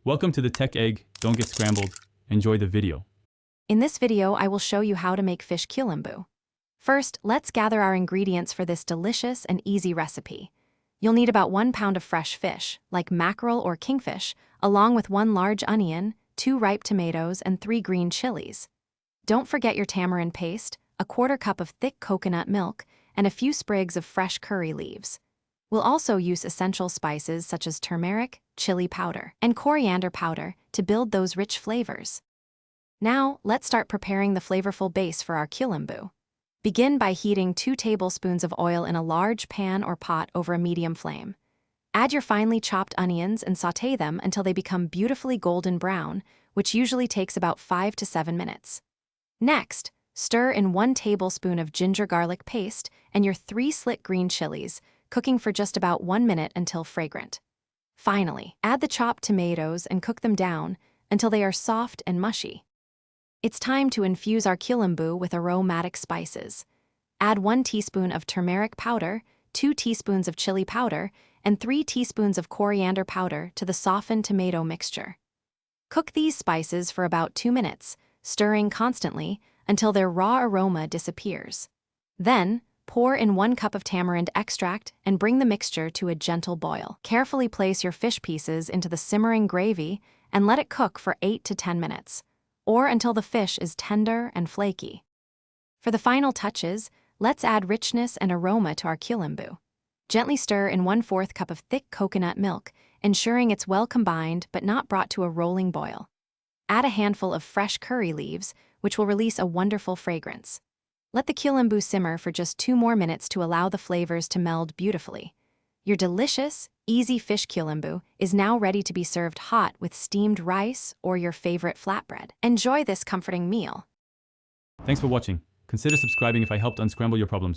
Welcome to the Tech Egg. Don't get scrambled. Enjoy the video. In this video, I will show you how to make fish kulambu. First, let's gather our ingredients for this delicious and easy recipe. You'll need about 1 pound of fresh fish, like mackerel or kingfish, along with 1 large onion, 2 ripe tomatoes, and 3 green chilies. Don't forget your tamarind paste, a 1/4 cup of thick coconut milk, and a few sprigs of fresh curry leaves. We'll also use essential spices such as turmeric, chili powder, and coriander powder to build those rich flavors. Now, let's start preparing the flavorful base for our kulambu. Begin by heating 2 tablespoons of oil in a large pan or pot over a medium flame. Add your finely chopped onions and sauté them until they become beautifully golden brown, which usually takes about 5 to 7 minutes. Next, stir in 1 tablespoon of ginger-garlic paste and your 3 slit green chilies, cooking for just about 1 minute until fragrant. Finally, add the chopped tomatoes and cook them down until they are soft and mushy. It's time to infuse our kulambu with aromatic spices. Add 1 teaspoon of turmeric powder, 2 teaspoons of chili powder, and 3 teaspoons of coriander powder to the softened tomato mixture. Cook these spices for about 2 minutes, stirring constantly until their raw aroma disappears. Then, pour in 1 cup of tamarind extract and bring the mixture to a gentle boil. Carefully place your fish pieces into the simmering gravy and let it cook for 8 to 10 minutes, or until the fish is tender and flaky. For the final touches, let's add richness and aroma to our kulambu. Gently stir in 1/4 cup of thick coconut milk, ensuring it's well combined but not brought to a rolling boil. Add a handful of fresh curry leaves, which will release a wonderful fragrance. Let the kulambu simmer for just 2 more minutes to allow the flavors to meld beautifully. Your delicious, easy fish kulambu is now ready to be served hot with steamed rice or your favorite flatbread. Enjoy this comforting meal. Thanks for watching. Consider subscribing if I helped unscramble your problems.